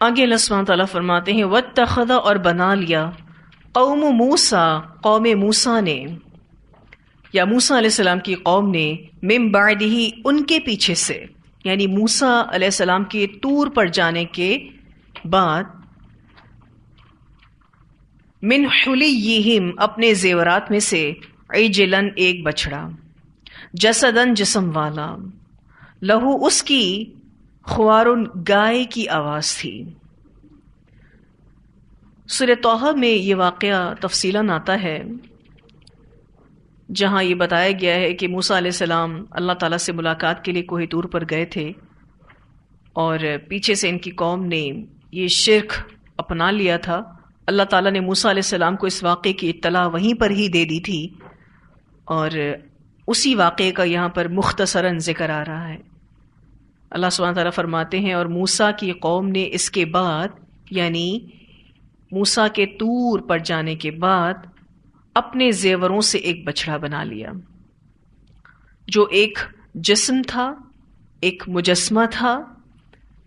آگے اللہ سبحانہ تعالیٰ فرماتے ہیں وَاتَّخَذَ اور بنا لیا قوم موسیٰ قوم موسیٰ نے یا موسیٰ علیہ السلام کی قوم نے من بعدہ ان کے پیچھے سے، یعنی موسیٰ علیہ السلام کے طور پر جانے کے بعد، من حلیہم اپنے زیورات میں سے، عجلاً ایک بچڑا، جسداً جسم والا، لہو اس کی خوارن گائے کی آواز تھی۔ سورہ طٰہٰ میں یہ واقعہ تفصیلاً آتا ہے جہاں یہ بتایا گیا ہے کہ موسیٰ علیہ السلام اللہ تعالیٰ سے ملاقات کے لیے کوہ طور پر گئے تھے اور پیچھے سے ان کی قوم نے یہ شرک اپنا لیا تھا۔ اللہ تعالیٰ نے موسیٰ علیہ السلام کو اس واقعے کی اطلاع وہیں پر ہی دے دی تھی، اور اسی واقعے کا یہاں پر مختصراً ذکر آ رہا ہے۔ اللہ سبحانہ تعالیٰ فرماتے ہیں اور موسیٰ کی قوم نے اس کے بعد، یعنی موسیٰ کے طور پر جانے کے بعد، اپنے زیوروں سے ایک بچڑا بنا لیا جو ایک جسم تھا، ایک مجسمہ تھا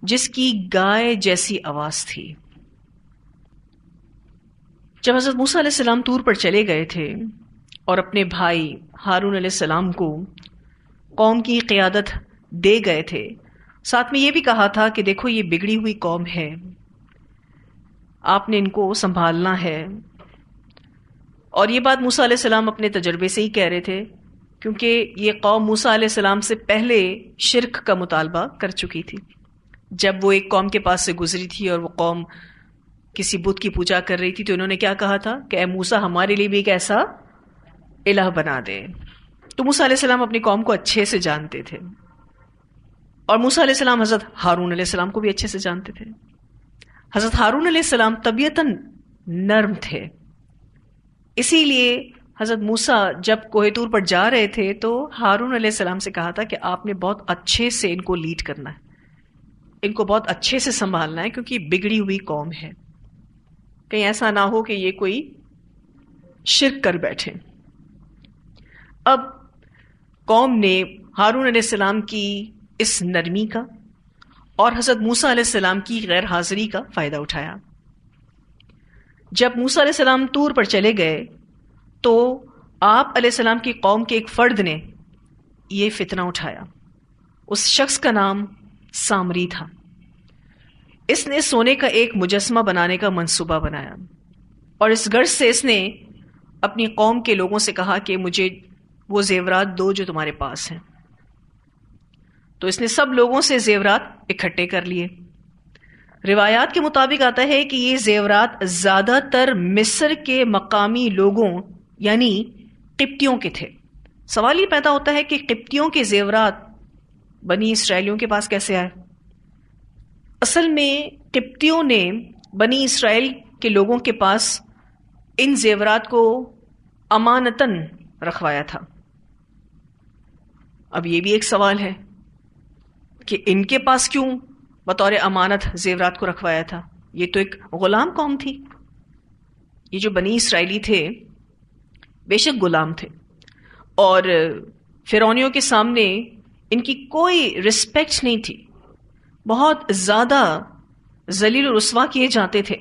جس کی گائے جیسی آواز تھی۔ جب حضرت موسیٰ علیہ السلام طور پر چلے گئے تھے اور اپنے بھائی ہارون علیہ السلام کو قوم کی قیادت دے گئے تھے، ساتھ میں یہ بھی کہا تھا کہ دیکھو یہ بگڑی ہوئی قوم ہے، آپ نے ان کو سنبھالنا ہے۔ اور یہ بات موسیٰ علیہ السلام اپنے تجربے سے ہی کہہ رہے تھے، کیونکہ یہ قوم موسیٰ علیہ السلام سے پہلے شرک کا مطالبہ کر چکی تھی۔ جب وہ ایک قوم کے پاس سے گزری تھی اور وہ قوم کسی بت کی پوجا کر رہی تھی تو انہوں نے کیا کہا تھا کہ اے موسیٰ ہمارے لیے بھی ایک ایسا الہ بنا دے۔ تو موسیٰ علیہ السلام اپنی قوم کو اچھے سے جانتے تھے، اور موسیٰ علیہ السلام حضرت ہارون علیہ السلام کو بھی اچھے سے جانتے تھے۔ حضرت ہارون علیہ السلام طبیعتاً نرم تھے، اسی لیے حضرت موسیٰ جب کوہ طور پر جا رہے تھے تو ہارون علیہ السلام سے کہا تھا کہ آپ نے بہت اچھے سے ان کو لیڈ کرنا ہے، ان کو بہت اچھے سے سنبھالنا ہے، کیونکہ یہ بگڑی ہوئی قوم ہے، کہیں ایسا نہ ہو کہ یہ کوئی شرک کر بیٹھے۔ اب قوم نے ہارون علیہ السلام کی اس نرمی کا اور حضرت موسیٰ علیہ السلام کی غیر حاضری کا فائدہ اٹھایا۔ جب موسیٰ علیہ السلام طور پر چلے گئے تو آپ علیہ السلام کی قوم کے ایک فرد نے یہ فتنہ اٹھایا۔ اس شخص کا نام سامری تھا۔ اس نے سونے کا ایک مجسمہ بنانے کا منصوبہ بنایا، اور اس غرض سے اس نے اپنی قوم کے لوگوں سے کہا کہ مجھے وہ زیورات دو جو تمہارے پاس ہیں۔ تو اس نے سب لوگوں سے زیورات اکٹھے کر لیے۔ روایات کے مطابق آتا ہے کہ یہ زیورات زیادہ تر مصر کے مقامی لوگوں یعنی قبطیوں کے تھے۔ سوال یہ پیدا ہوتا ہے کہ قبطیوں کے زیورات بنی اسرائیلیوں کے پاس کیسے آئے؟ اصل میں قبطیوں نے بنی اسرائیل کے لوگوں کے پاس ان زیورات کو امانتاً رکھوایا تھا۔ اب یہ بھی ایک سوال ہے کہ ان کے پاس کیوں بطور امانت زیورات کو رکھوایا تھا؟ یہ تو ایک غلام قوم تھی۔ یہ جو بنی اسرائیلی تھے بے شک غلام تھے، اور فرعونیوں کے سامنے ان کی کوئی رسپیکٹ نہیں تھی، بہت زیادہ ذلیل و رسوا کیے جاتے تھے،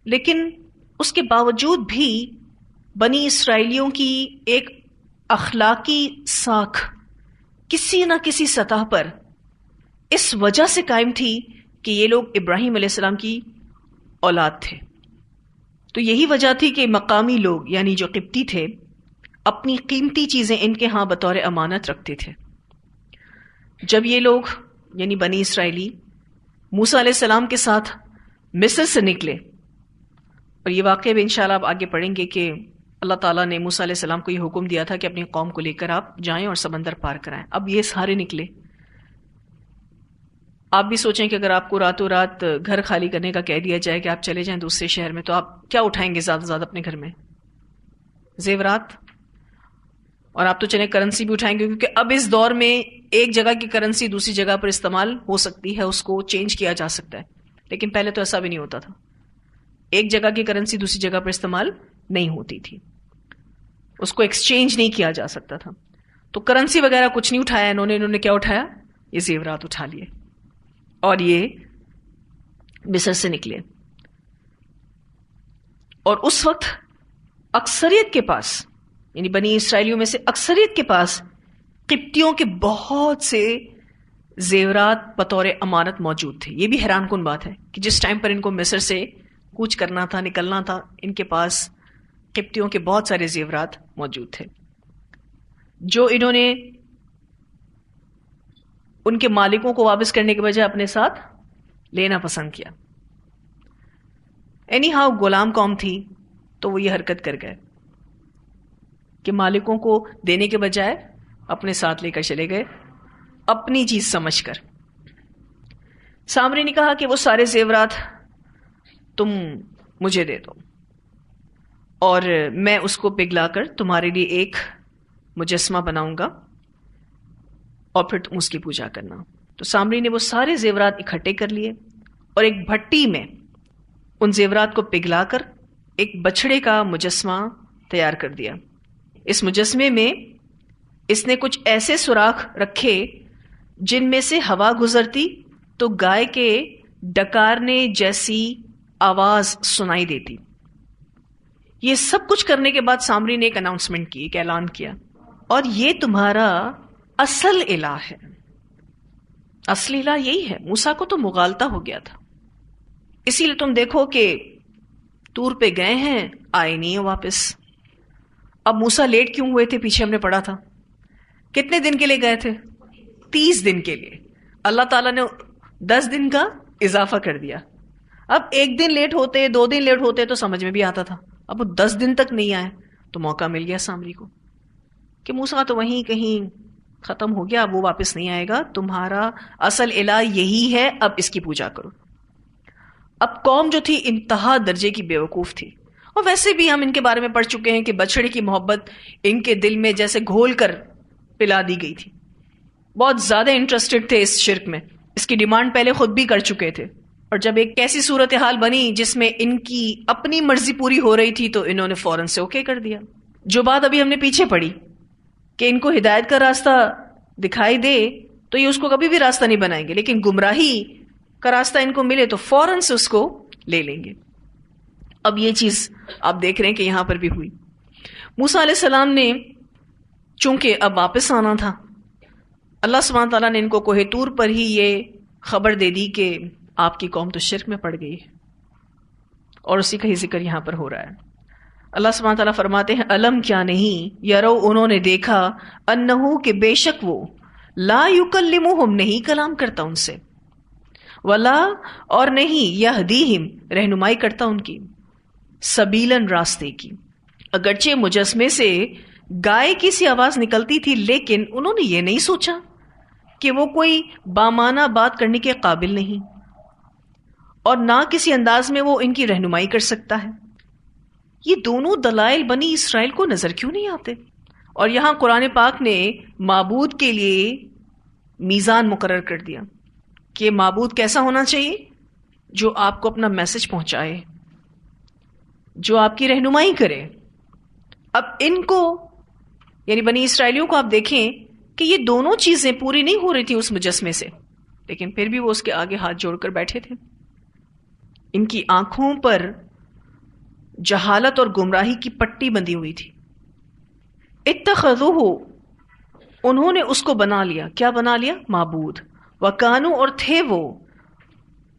لیکن اس کے باوجود بھی بنی اسرائیلیوں کی ایک اخلاقی ساکھ کسی نہ کسی سطح پر اس وجہ سے قائم تھی کہ یہ لوگ ابراہیم علیہ السلام کی اولاد تھے۔ تو یہی وجہ تھی کہ مقامی لوگ یعنی جو قبطی تھے اپنی قیمتی چیزیں ان کے ہاں بطور امانت رکھتے تھے۔ جب یہ لوگ یعنی بنی اسرائیلی موسیٰ علیہ السلام کے ساتھ مصر سے نکلے، اور یہ واقعہ بھی انشاءاللہ آپ آگے پڑھیں گے کہ اللہ تعالیٰ نے موسیٰ علیہ السلام کو یہ حکم دیا تھا کہ اپنی قوم کو لے کر آپ جائیں اور سمندر پار کرائیں۔ اب یہ سارے نکلے۔ آپ بھی سوچیں کہ اگر آپ کو راتوں رات گھر خالی کرنے کا کہہ دیا جائے کہ آپ چلے جائیں دوسرے شہر میں، تو آپ کیا اٹھائیں گے زیادہ سے زیادہ اپنے گھر میں؟ زیورات، اور آپ تو چلیں کرنسی بھی اٹھائیں گے، کیونکہ اب اس دور میں ایک جگہ کی کرنسی دوسری جگہ پر استعمال ہو سکتی ہے، اس کو چینج کیا جا سکتا ہے، لیکن پہلے تو ایسا بھی نہیں ہوتا تھا، ایک جگہ کی کرنسی دوسری جگہ پر استعمال نہیں ہوتی تھی، اس کو ایکسچینج نہیں کیا جا سکتا تھا۔ تو کرنسی وغیرہ کچھ نہیں اٹھایا انہوں نے کیا اٹھایا؟ یہ زیورات اٹھا لیے، اور یہ مصر سے نکلے، اور اس وقت اکثریت کے پاس، یعنی بنی اسرائیلیوں میں سے اکثریت کے پاس قبطیوں کے بہت سے زیورات بطور امانت موجود تھے۔ یہ بھی حیران کن بات ہے کہ جس ٹائم پر ان کو مصر سے کوچ کرنا تھا، نکلنا تھا، ان کے پاس قبطیوں کے بہت سارے زیورات موجود تھے جو انہوں نے ان کے مالکوں کو واپس کرنے کے بجائے اپنے ساتھ لینا پسند کیا۔ اینی ہاؤ غلام قوم تھی تو وہ یہ حرکت کر گئے کہ مالکوں کو دینے کے بجائے اپنے ساتھ لے کر چلے گئے، اپنی چیز سمجھ کر۔ سامری نے کہا کہ وہ سارے زیورات تم مجھے دے دو اور میں اس کو پگھلا کر تمہارے لیے ایک مجسمہ بناؤں گا اور پھر تم اس کی پوجا کرنا۔ تو سامری نے وہ سارے زیورات اکٹھے کر لیے اور ایک بھٹی میں ان زیورات کو پگھلا کر ایک بچڑے کا مجسمہ تیار کر دیا۔ اس مجسمے میں اس نے کچھ ایسے سوراخ رکھے جن میں سے ہوا گزرتی تو گائے کے ڈکارنے جیسی آواز سنائی دیتی۔ یہ سب کچھ کرنے کے بعد سامری نے ایک اناؤنسمنٹ کی، ایک اعلان کیا، اور یہ تمہارا اصل الہ ہے۔ اصل الہ یہی ہے۔ موسیٰ کو تو مغالطہ ہو گیا تھا، اسی لیے تم دیکھو کہ طور پہ گئے ہیں، آئے نہیں ہیں واپس۔ اب موسیٰ لیٹ کیوں ہوئے تھے؟ پیچھے ہم نے پڑھا تھا کتنے دن کے لیے گئے تھے؟ 30 دن کے لیے۔ اللہ تعالیٰ نے 10 دن کا اضافہ کر دیا۔ اب 1 دن لیٹ ہوتے، 2 دن لیٹ ہوتے تو سمجھ میں بھی آتا تھا، اب وہ 10 دن تک نہیں آئے تو موقع مل گیا سامری کو کہ موسیٰ تو وہیں کہیں ختم ہو گیا، اب وہ واپس نہیں آئے گا، تمہارا اصل الہ یہی ہے، اب اس کی پوجا کرو۔ اب قوم جو تھی انتہا درجے کی بیوقوف تھی، اور ویسے بھی ہم ان کے بارے میں پڑھ چکے ہیں کہ بچڑے کی محبت ان کے دل میں جیسے گھول کر پلا دی گئی تھی۔ بہت زیادہ انٹرسٹڈ تھے اس شرک میں، اس کی ڈیمانڈ پہلے خود بھی کر چکے تھے، اور جب ایک ایسی صورتحال بنی جس میں ان کی اپنی مرضی پوری ہو رہی تھی تو انہوں نے فوراً سے اوکے کر دیا۔ جو بات ابھی ہم نے پیچھے پڑھی کہ ان کو ہدایت کا راستہ دکھائی دے تو یہ اس کو کبھی بھی راستہ نہیں بنائیں گے، لیکن گمراہی کا راستہ ان کو ملے تو فوراً سے اس کو لے لیں گے۔ اب یہ چیز آپ دیکھ رہے ہیں کہ یہاں پر بھی ہوئی۔ موسیٰ علیہ السلام نے چونکہ اب واپس آنا تھا، اللہ سبحانہ تعالیٰ نے ان کو کوہ طور پر ہی یہ خبر دے دی کہ آپ کی قوم تو شرک میں پڑ گئی ہے، اور اسی کا ہی ذکر یہاں پر ہو رہا ہے۔ اللہ سبحانہ تعالیٰ فرماتے ہیں علم کیا نہیں، یرو انہوں نے دیکھا، انہو کہ بے شک وہ، لا یکلمہم نہیں کلام کرتا ان سے، ولا اور نہیں یہدیہم رہنمائی کرتا ان کی، سبیلاً راستے کی۔ اگرچہ مجسمے سے گائے کی سی آواز نکلتی تھی، لیکن انہوں نے یہ نہیں سوچا کہ وہ کوئی بامانہ بات کرنے کے قابل نہیں، اور نہ کسی انداز میں وہ ان کی رہنمائی کر سکتا ہے۔ یہ دونوں دلائل بنی اسرائیل کو نظر کیوں نہیں آتے؟ اور یہاں قرآن پاک نے معبود کے لیے میزان مقرر کر دیا کہ معبود کیسا ہونا چاہیے؟ جو آپ کو اپنا میسج پہنچائے، جو آپ کی رہنمائی کرے۔ اب ان کو یعنی بنی اسرائیلیوں کو آپ دیکھیں کہ یہ دونوں چیزیں پوری نہیں ہو رہی تھی اس مجسمے سے، لیکن پھر بھی وہ اس کے آگے ہاتھ جوڑ کر بیٹھے تھے۔ ان کی آنکھوں پر جہالت اور گمراہی کی پٹی بندھی ہوئی تھی۔ اتخذوہ انہوں نے اس کو بنا لیا، کیا بنا لیا؟ معبود۔ وکانو اور تھے وہ،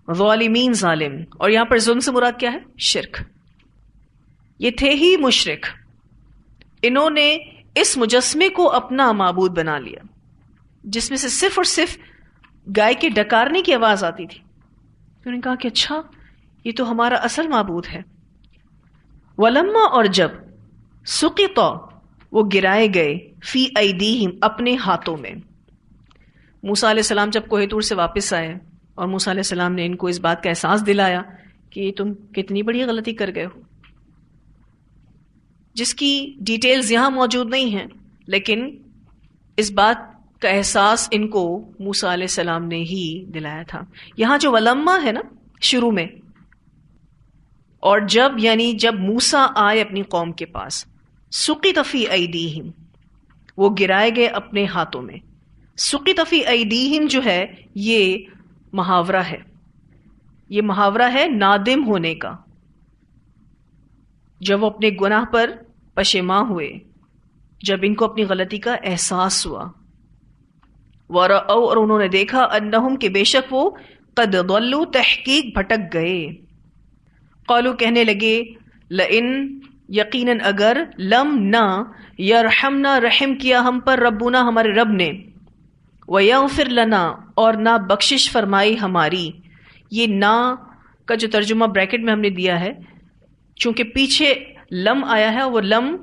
ظالمین ظالم، اور یہاں پر ظلم سے مراد کیا ہے؟ شرک۔ یہ تھے ہی مشرک، انہوں نے اس مجسمے کو اپنا معبود بنا لیا جس میں سے صرف اور صرف گائے کے ڈکارنے کی آواز آتی تھی۔ انہوں نے کہا کہ اچھا یہ تو ہمارا اصل معبود ہے۔ ولما اور جب سقط وہ گرائے گئے فی ایدیہم اپنے ہاتھوں میں۔ موسیٰ علیہ السلام جب کوہ طور سے واپس آئے اور موسیٰ علیہ السلام نے ان کو اس بات کا احساس دلایا کہ تم کتنی بڑی غلطی کر گئے ہو، جس کی ڈیٹیلز یہاں موجود نہیں ہیں، لیکن اس بات کا احساس ان کو موسیٰ علیہ السلام نے ہی دلایا تھا۔ یہاں جو ولما ہے نا شروع میں، اور جب یعنی جب موسیٰ آئے اپنی قوم کے پاس، سقط فی ایدیہم وہ گرائے گئے اپنے ہاتھوں میں۔ سقط فی ایدیہم جو ہے یہ محاورہ ہے، یہ محاورہ ہے نادم ہونے کا، جب وہ اپنے گناہ پر پشیماں ہوئے، جب ان کو اپنی غلطی کا احساس ہوا، وَرَأَوْا، اور انہوں نے دیکھا، انہم کہ بے شک وہ، قد ضلوا تحقیق بھٹک گئے، قالوا کہنے لگے، لئن یقیناً اگر، لم نہ، یرحمنا رحم کیا ہم پر، ربنا ہمارے رب نے، ویغفر لنا اور نہ بخشش فرمائی ہماری، یہ نہ کا جو ترجمہ بریکٹ میں ہم نے دیا ہے، چونکہ پیچھے لم آیا ہے، وہ لم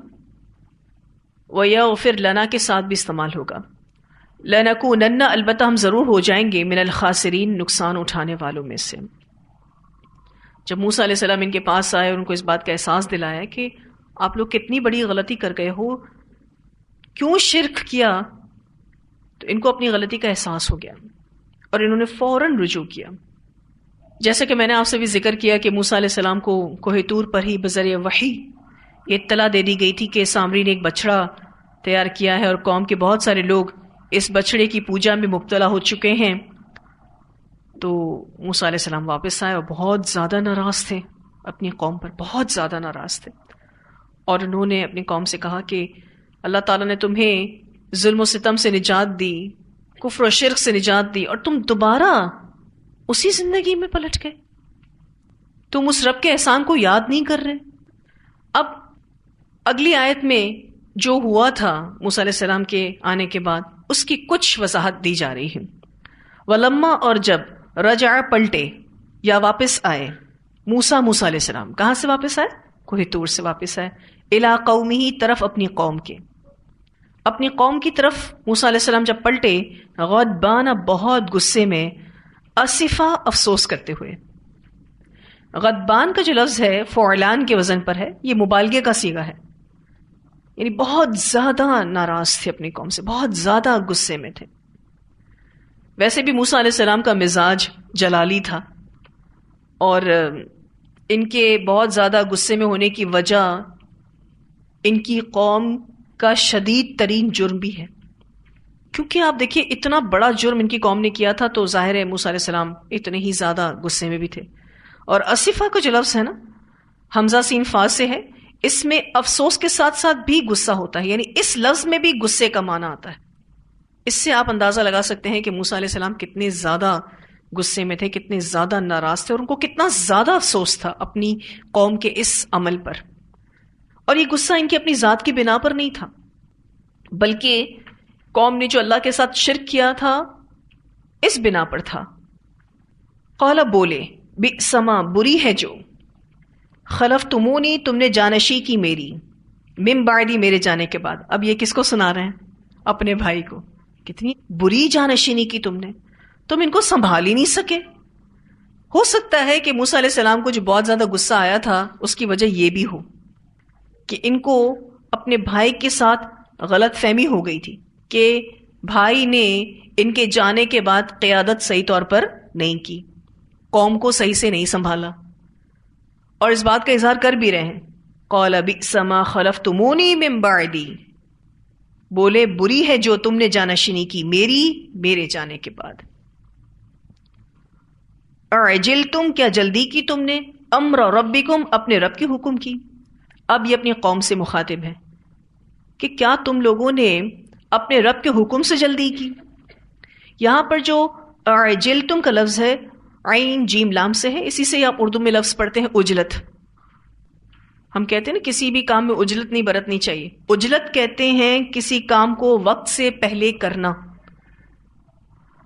ویغفر لنا کے ساتھ بھی استعمال ہوگا، لنکونن البتہ ہم ضرور ہو جائیں گے، من الخاسرین نقصان اٹھانے والوں میں سے۔ جب موسیٰ علیہ السلام ان کے پاس آئے اور ان کو اس بات کا احساس دلایا کہ آپ لوگ کتنی بڑی غلطی کر گئے ہو، کیوں شرک کیا، تو ان کو اپنی غلطی کا احساس ہو گیا اور انہوں نے فوراً رجوع کیا۔ جیسا کہ میں نے آپ سے بھی ذکر کیا کہ موسیٰ علیہ السلام کو کوہ طور پر ہی بذریعہ وحی یہ اطلاع دے دی گئی تھی کہ سامری نے ایک بچڑا تیار کیا ہے اور قوم کے بہت سارے لوگ اس بچڑے کی پوجا میں مبتلا ہو چکے ہیں۔ تو موسیٰ علیہ السلام واپس آئے اور بہت زیادہ ناراض تھے اپنی قوم پر، بہت زیادہ ناراض تھے، اور انہوں نے اپنی قوم سے کہا کہ اللہ تعالیٰ نے تمہیں ظلم و ستم سے نجات دی، کفر و شرک سے نجات دی، اور تم دوبارہ اسی زندگی میں پلٹ گئے، تم اس رب کے احسان کو یاد نہیں کر رہے۔ اب اگلی آیت میں جو ہوا تھا موسیٰ علیہ السلام کے آنے کے بعد، اس کی کچھ وضاحت دی جا رہی ہے۔ ولما، اور جب، رجع پلٹے یا واپس آئے، موسیٰ علیہ السلام کہاں سے واپس آئے؟ کوہ طور سے واپس آئے، الی قومہ، طرف اپنی قوم کے، اپنی قوم کی طرف موسیٰ علیہ السلام جب پلٹے، غضبان، بہت غصے میں، اسفا، افسوس کرتے ہوئے۔ غضبان کا جو لفظ ہے فعلان کے وزن پر ہے، یہ مبالغے کا صیغہ ہے، یعنی بہت زیادہ ناراض تھے اپنی قوم سے، بہت زیادہ غصے میں تھے۔ ویسے بھی موسیٰ علیہ السلام کا مزاج جلالی تھا، اور ان کے بہت زیادہ غصے میں ہونے کی وجہ ان کی قوم کا شدید ترین جرم بھی ہے، کیونکہ آپ دیکھیے اتنا بڑا جرم ان کی قوم نے کیا تھا، تو ظاہر ہے موسیٰ علیہ السلام اتنے ہی زیادہ غصے میں بھی تھے۔ اور اسفا کا جو لفظ ہے نا، حمزہ سین فا سے ہے، اس میں افسوس کے ساتھ ساتھ بھی غصہ ہوتا ہے، یعنی اس لفظ میں بھی غصے کا معنی آتا ہے۔ اس سے آپ اندازہ لگا سکتے ہیں کہ موسیٰ علیہ السلام کتنے زیادہ غصے میں تھے، کتنے زیادہ ناراض تھے، اور ان کو کتنا زیادہ افسوس تھا اپنی قوم کے اس عمل پر۔ اور یہ غصہ ان کی اپنی ذات کی بنا پر نہیں تھا، بلکہ قوم نے جو اللہ کے ساتھ شرک کیا تھا اس بنا پر تھا۔ قال، بولے، بئس ما، بری ہے جو، خلفتمونی، تم نے جانشی کی میری، من بعدی، میرے جانے کے بعد۔ اب یہ کس کو سنا رہے ہیں؟ اپنے بھائی کو۔ کتنی بری جانشینی کی تم نے، تم ان کو سنبھال ہی نہیں سکے۔ ہو سکتا ہے کہ موسیٰ علیہ السلام کو جو بہت زیادہ غصہ آیا تھا اس کی وجہ یہ بھی ہو کہ ان کو اپنے بھائی کے ساتھ غلط فہمی ہو گئی تھی کہ بھائی نے ان کے جانے کے بعد قیادت صحیح طور پر نہیں کی، قوم کو صحیح سے نہیں سنبھالا، اور اس بات کا اظہار کر بھی رہے ہیں۔ قال بئس ما خلفتمونی من بعدی، بولے بری ہے جو تم نے جانشینی کی میری، میرے جانے کے بعد۔ اعجلتم، کیا جلدی کی تم نے، امر ربکم، اپنے رب کے حکم کی۔ اب یہ اپنی قوم سے مخاطب ہے کہ کیا تم لوگوں نے اپنے رب کے حکم سے جلدی کی۔ یہاں پر جو اعجلتم کا لفظ ہے عین جیم لام سے ہے، اسی سے آپ اردو میں لفظ پڑھتے ہیں عجلت۔ ہم کہتے ہیں نا کسی بھی کام میں عجلت نہیں برتنی چاہیے، عجلت کہتے ہیں کسی کام کو وقت سے پہلے کرنا۔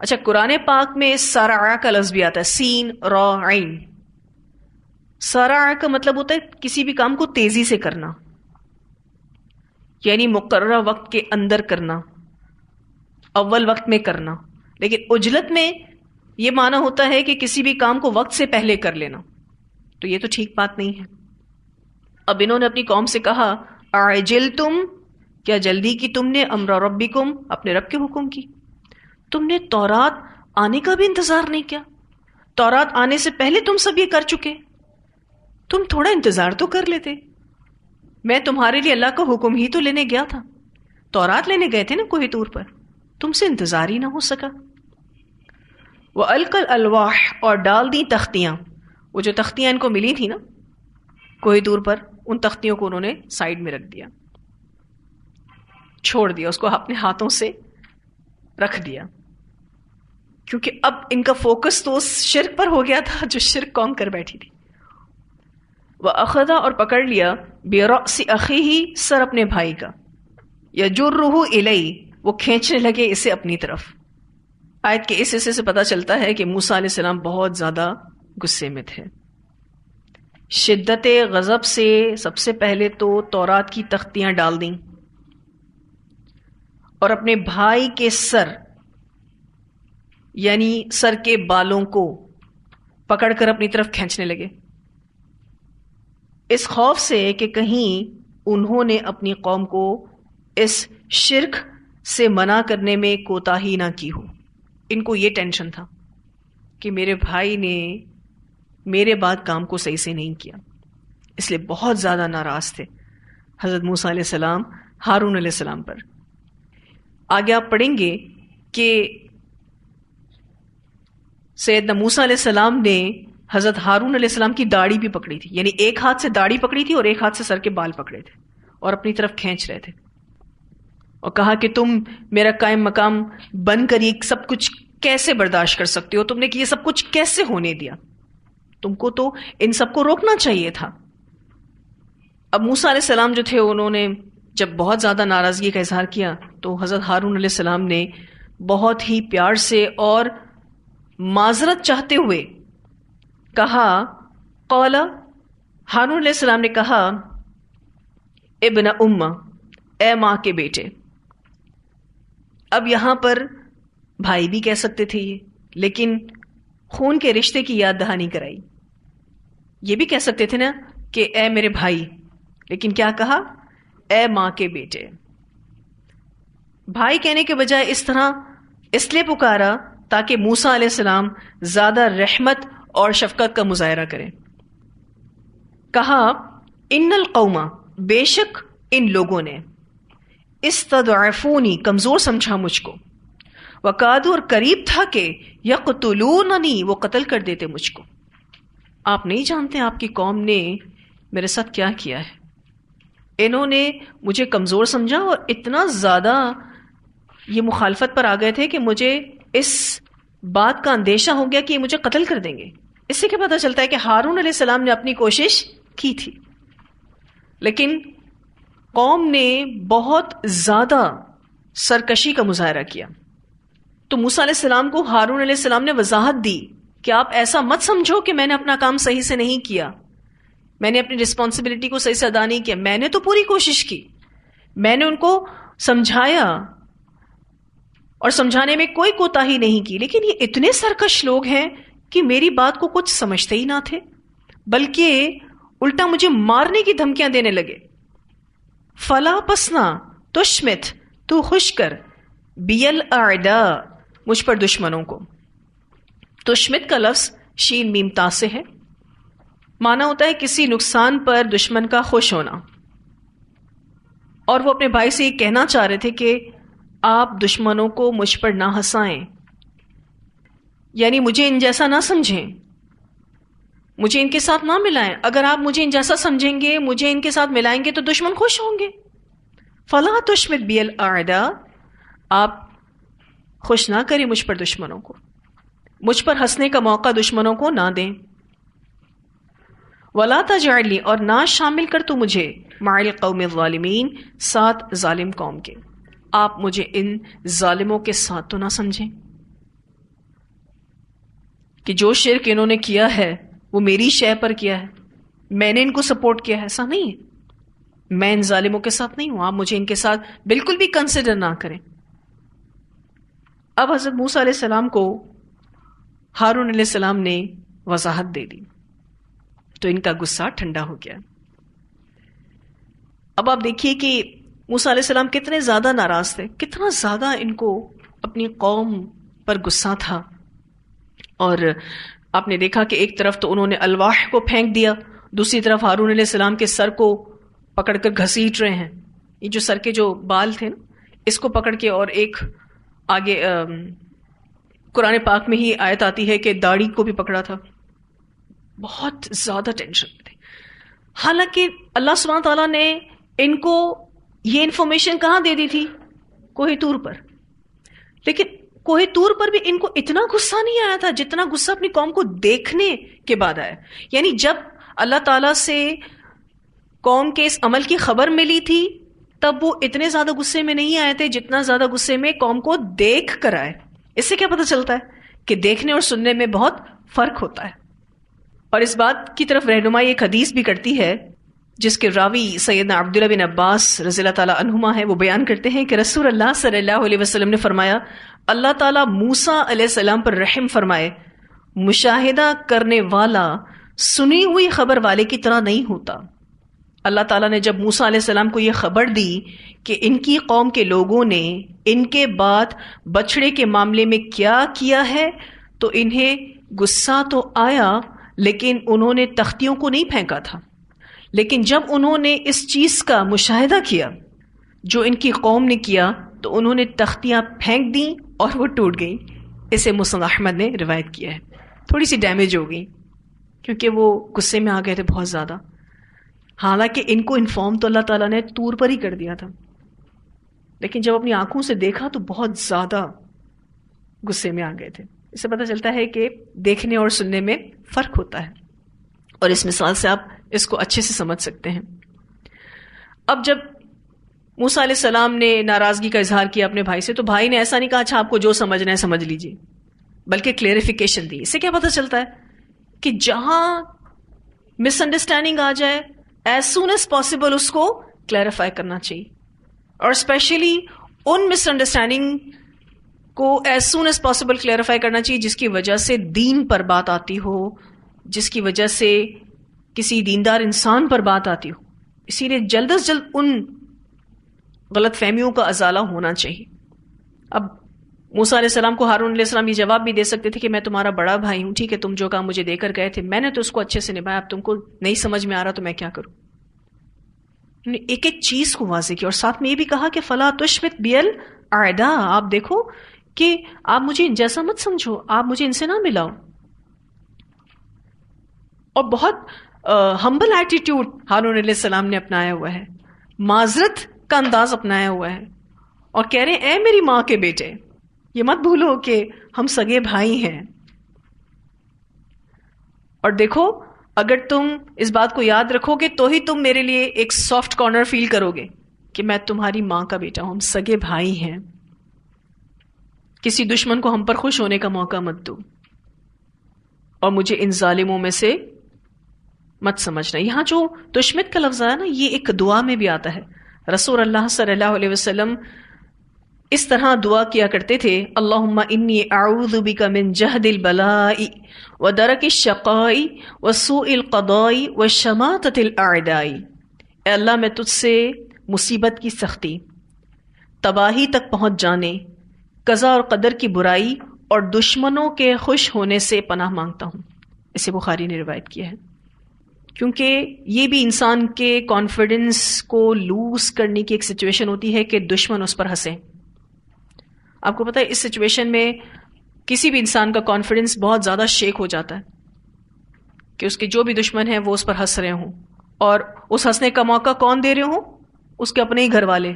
اچھا، قرآن پاک میں سرع کا لفظ بھی آتا ہے، سین را عین۔ سرع کا مطلب ہوتا ہے کسی بھی کام کو تیزی سے کرنا، یعنی مقررہ وقت کے اندر کرنا، اول وقت میں کرنا۔ لیکن عجلت میں یہ معنی ہوتا ہے کہ کسی بھی کام کو وقت سے پہلے کر لینا، تو یہ تو ٹھیک بات نہیں ہے۔ اب انہوں نے اپنی قوم سے کہا اعجلتم، کیا جلدی کی تم نے، امر ربکم، اپنے رب کے حکم کی۔ تم نے تورات آنے کا بھی انتظار نہیں کیا، تورات آنے سے پہلے تم سب یہ کر چکے، تم تھوڑا انتظار تو کر لیتے۔ میں تمہارے لیے اللہ کا حکم ہی تو لینے گیا تھا، تورات لینے گئے تھے نا کوہ طور پر، تم سے انتظار ہی نہ ہو سکا۔ وَأَلْقَى الْأَلْوَاحَ اور ڈال دی تختیاں. وہ جو تختیاں ان کو ملی تھی نا کوئی دور پر، ان تختیوں کو انہوں نے سائیڈ میں رکھ دیا، چھوڑ دیا، اس کو اپنے ہاتھوں سے رکھ دیا، کیونکہ اب ان کا فوکس تو اس شرک پر ہو گیا تھا جو شرک قوم کر بیٹھی تھی. وَأَخَذَ اور پکڑ لیا بِرَأْسِ أَخِيهِ سر اپنے بھائی کا، يَجُرُّهُ إِلَيْهِ وہ کھینچنے لگے اسے اپنی طرف. آیت کے اس حصے سے پتہ چلتا ہے کہ موسیٰ علیہ السلام بہت زیادہ غصے میں تھے. شدت غضب سے سب سے پہلے تو تورات کی تختیاں ڈال دیں اور اپنے بھائی کے سر یعنی سر کے بالوں کو پکڑ کر اپنی طرف کھینچنے لگے، اس خوف سے کہ کہیں انہوں نے اپنی قوم کو اس شرک سے منع کرنے میں کوتاہی نہ کی ہو. ان کو یہ ٹینشن تھا کہ میرے بھائی نے میرے بعد کام کو صحیح سے نہیں کیا، اس لیے بہت زیادہ ناراض تھے حضرت موسیٰ علیہ السلام ہارون علیہ السلام پر. آگے آپ پڑھیں گے کہ سیدنا موسیٰ علیہ السلام نے حضرت ہارون علیہ السلام کی داڑھی بھی پکڑی تھی، یعنی ایک ہاتھ سے داڑھی پکڑی تھی اور ایک ہاتھ سے سر کے بال پکڑے تھے اور اپنی طرف کھینچ رہے تھے، اور کہا کہ تم میرا قائم مقام بن کر یہ سب کچھ کیسے برداشت کر سکتے ہو، تم نے یہ سب کچھ کیسے ہونے دیا، تم کو تو ان سب کو روکنا چاہیے تھا. اب موسیٰ علیہ السلام جو تھے انہوں نے جب بہت زیادہ ناراضگی کا اظہار کیا تو حضرت ہارون علیہ السلام نے بہت ہی پیار سے اور معذرت چاہتے ہوئے کہا، قال ہارون علیہ السلام نے کہا، ابن امہ اے ماں کے بیٹے. اب یہاں پر بھائی بھی کہہ سکتے تھے یہ، لیکن خون کے رشتے کی یاد دہانی کرائی. یہ بھی کہہ سکتے تھے نا کہ اے میرے بھائی، لیکن کیا کہا، اے ماں کے بیٹے. بھائی کہنے کے بجائے اس طرح اس لیے پکارا تاکہ موسیٰ علیہ السلام زیادہ رحمت اور شفقت کا مظاہرہ کریں. کہا، ان القوم بے شک ان لوگوں نے استضعفونی کمزور سمجھا مجھ کو، وقادوا اور قریب تھا کہ یقتلوننی وہ قتل کر دیتے مجھ کو. آپ نہیں جانتے آپ کی قوم نے میرے ساتھ کیا کیا ہے. انہوں نے مجھے کمزور سمجھا اور اتنا زیادہ یہ مخالفت پر آ گئے تھے کہ مجھے اس بات کا اندیشہ ہو گیا کہ یہ مجھے قتل کر دیں گے. اس سے کیا پتہ چلتا ہے کہ ہارون علیہ السلام نے اپنی کوشش کی تھی، لیکن قوم نے بہت زیادہ سرکشی کا مظاہرہ کیا. تو موسیٰ علیہ السلام کو ہارون علیہ السلام نے وضاحت دی کہ آپ ایسا مت سمجھو کہ میں نے اپنا کام صحیح سے نہیں کیا، میں نے اپنی رسپانسبلٹی کو صحیح سے ادا نہیں کیا. میں نے تو پوری کوشش کی، میں نے ان کو سمجھایا اور سمجھانے میں کوئی کوتاہی نہیں کی، لیکن یہ اتنے سرکش لوگ ہیں کہ میری بات کو کچھ سمجھتے ہی نہ تھے، بلکہ الٹا مجھے مارنے کی دھمکیاں دینے لگے. فلا پسنا تشمت تو خوش کر بیل اعداء مجھ پر دشمنوں کو. تشمت کا لفظ شین میم تا سے ہے، معنی ہوتا ہے کسی نقصان پر دشمن کا خوش ہونا. اور وہ اپنے بھائی سے یہ کہنا چاہ رہے تھے کہ آپ دشمنوں کو مجھ پر نہ ہنسائیں، یعنی مجھے ان جیسا نہ سمجھیں، مجھے ان کے ساتھ نہ ملائیں. اگر آپ مجھے ان جیسا سمجھیں گے، مجھے ان کے ساتھ ملائیں گے تو دشمن خوش ہوں گے. فلا تشمت بی الاعداء آپ خوش نہ کریں مجھ پر دشمنوں کو، مجھ پر ہنسنے کا موقع دشمنوں کو نہ دیں. ولا تجعلنی اور نہ شامل کر تو مجھے مع القوم الظالمین ساتھ ظالم قوم کے. آپ مجھے ان ظالموں کے ساتھ تو نہ سمجھیں کہ جو شرک انہوں نے کیا ہے وہ میری شے پر کیا ہے، میں نے ان کو سپورٹ کیا ہے. ایسا نہیں ہے، میں ان ظالموں کے ساتھ نہیں ہوں، آپ مجھے ان کے ساتھ بالکل بھی کنسیڈر نہ کریں. اب حضرت موسیٰ علیہ السلام کو ہارون علیہ السلام نے وضاحت دے دی تو ان کا غصہ ٹھنڈا ہو گیا. اب آپ دیکھیے کہ موسیٰ علیہ السلام کتنے زیادہ ناراض تھے، کتنا زیادہ ان کو اپنی قوم پر غصہ تھا. اور آپ نے دیکھا کہ ایک طرف تو انہوں نے الواح کو پھینک دیا، دوسری طرف ہارون علیہ السلام کے سر کو پکڑ کر گھسیٹ رہے ہیں. یہ جو سر کے جو بال تھے نا اس کو پکڑ کے، اور ایک آگے قرآن پاک میں ہی آیت آتی ہے کہ داڑھی کو بھی پکڑا تھا، بہت زیادہ ٹینشن میں تھے. حالانکہ اللہ سبحانہ تعالیٰ نے ان کو یہ انفارمیشن کہاں دے دی تھی؟ کوہ طور پر. لیکن کوہ طور پر بھی ان کو اتنا غصہ نہیں آیا تھا جتنا غصہ اپنی قوم کو دیکھنے کے بعد آیا. یعنی جب اللہ تعالیٰ سے قوم کے اس عمل کی خبر ملی تھی تب وہ اتنے زیادہ غصے میں نہیں آئے تھے جتنا زیادہ غصے میں قوم کو دیکھ کر آئے. اس سے کیا پتہ چلتا ہے کہ دیکھنے اور سننے میں بہت فرق ہوتا ہے. اور اس بات کی طرف رہنمائی ایک حدیث بھی کرتی ہے جس کے راوی سیدنا عبداللہ بن عباس رضی اللہ تعالیٰ عنہما ہے. وہ بیان کرتے ہیں کہ رسول اللہ صلی اللہ علیہ وسلم نے فرمایا، اللہ تعالیٰ موسیٰ علیہ السلام پر رحم فرمائے، مشاہدہ کرنے والا سنی ہوئی خبر والے کی طرح نہیں ہوتا. اللہ تعالیٰ نے جب موسیٰ علیہ السلام کو یہ خبر دی کہ ان کی قوم کے لوگوں نے ان کے بعد بچڑے کے معاملے میں کیا کیا ہے تو انہیں غصہ تو آیا لیکن انہوں نے تختیوں کو نہیں پھینکا تھا. لیکن جب انہوں نے اس چیز کا مشاہدہ کیا جو ان کی قوم نے کیا تو انہوں نے تختیاں پھینک دیں اور وہ ٹوٹ گئیں. اسے مسند احمد نے روایت کیا ہے. تھوڑی سی ڈیمیج ہو گئی کیونکہ وہ غصے میں آ گئے تھے بہت زیادہ. حالانکہ ان کو انفارم تو اللہ تعالیٰ نے طور پر ہی کر دیا تھا، لیکن جب اپنی آنکھوں سے دیکھا تو بہت زیادہ غصے میں آ گئے تھے. اس سے پتہ چلتا ہے کہ دیکھنے اور سننے میں فرق ہوتا ہے، اور اس مثال سے آپ اس کو اچھے سے سمجھ سکتے ہیں. اب جب موسیٰ علیہ السلام نے ناراضگی کا اظہار کیا اپنے بھائی سے تو بھائی نے ایسا نہیں کہا اچھا آپ کو جو سمجھنا ہے سمجھ لیجیے، بلکہ کلیریفیکیشن دی. اس سے کیا پتہ چلتا ہے کہ جہاں مس انڈرسٹینڈنگ آ جائے ایز سون ایز پاسبل اس کو کلیریفائی کرنا چاہیے، اور اسپیشلی ان مس انڈرسٹینڈنگ کو as soon as possible clarify کرنا چاہیے جس کی وجہ سے دین پر بات آتی ہو، جس کی وجہ سے کسی دیندار انسان پر بات آتی ہو. اسی لیے جلد از جلد ان غلط فہمیوں کا ازالہ ہونا چاہیے. اب موسیٰ علیہ السلام کو ہارون علیہ السلام یہ جواب بھی دے سکتے تھے کہ میں تمہارا بڑا بھائی ہوں، ٹھیک ہے تم جو کام مجھے دے کر گئے تھے میں نے تو اس کو اچھے سے نبھایا، اب تم کو نہیں سمجھ میں آ رہا تو میں کیا کروں. ایک ایک چیز کو واضح کیا، اور ساتھ میں یہ بھی کہا کہ فلا تشمت بی الاعداء، آپ دیکھو کہ آپ مجھے ان جیسا مت سمجھو، آپ مجھے ان سے نہ ملاؤ. اور بہت ہمبل ایٹیٹیوڈ ہارون علیہ السلام نے اپنایا ہوا ہے، معذرت کا انداز اپنایا ہوا ہے، اور کہہ رہے ہیں اے میری ماں کے بیٹے، یہ مت بھولو کہ ہم سگے بھائی ہیں. اور دیکھو اگر تم اس بات کو یاد رکھو گے تو ہی تم میرے لیے ایک سافٹ کارنر فیل کرو گے کہ میں تمہاری ماں کا بیٹا ہوں، ہم سگے بھائی ہیں. کسی دشمن کو ہم پر خوش ہونے کا موقع مت دو، اور مجھے ان ظالموں میں سے مت سمجھنا. یہاں جو دشمن کا لفظ ہے نا یہ ایک دعا میں بھی آتا ہے. رسول اللہ صلی اللہ علیہ وسلم اس طرح دعا کیا کرتے تھے، اللہم انی اعوذ بک من جہد البلاء ودرک الشقاء وسوء القضاء وشماتۃ الاعداء. اے اللہ میں تجھ سے مصیبت کی سختی، تباہی تک پہنچ جانے، قضا اور قدر کی برائی اور دشمنوں کے خوش ہونے سے پناہ مانگتا ہوں. اسے بخاری نے روایت کیا ہے. کیونکہ یہ بھی انسان کے کانفیڈنس کو لوز کرنے کی ایک سچویشن ہوتی ہے کہ دشمن اس پر ہنسیں. آپ کو پتہ ہے اس سچویشن میں کسی بھی انسان کا کانفیڈنس بہت زیادہ شیک ہو جاتا ہے کہ اس کے جو بھی دشمن ہیں وہ اس پر ہنس رہے ہوں، اور اس ہنسنے کا موقع کون دے رہے ہوں؟ اس کے اپنے ہی گھر والے.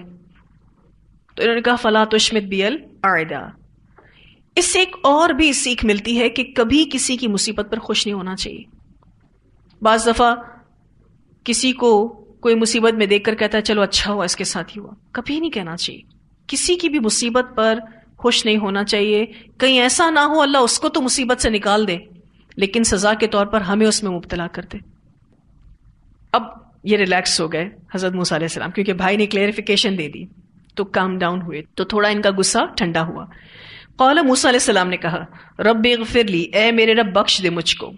تو انہوں نے کہا فلا تشمت بی الاعداء. اس سے ایک اور بھی سیکھ ملتی ہے کہ کبھی کسی کی مصیبت پر خوش نہیں ہونا چاہیے. بعض دفعہ کسی کو کوئی مصیبت میں دیکھ کر کہتا ہے چلو اچھا ہوا اس کے ساتھ ہی ہوا، کبھی نہیں کہنا چاہیے. کسی کی بھی مصیبت پر خوش نہیں ہونا چاہیے. کہیں ایسا نہ ہو اللہ اس کو تو مصیبت سے نکال دے لیکن سزا کے طور پر ہمیں اس میں مبتلا کر دے. اب یہ ریلیکس ہو گئے حضرت موسیٰ علیہ السلام کیونکہ بھائی نے کلیریفیکیشن دے دی تو کام ڈاؤن ہوئے، تو تھوڑا ان کا غصہ ٹھنڈا ہوا. قال موسیٰ علیہ السلام نے کہا رب اغفر لی، اے میرے رب بخش دے مجھ کو،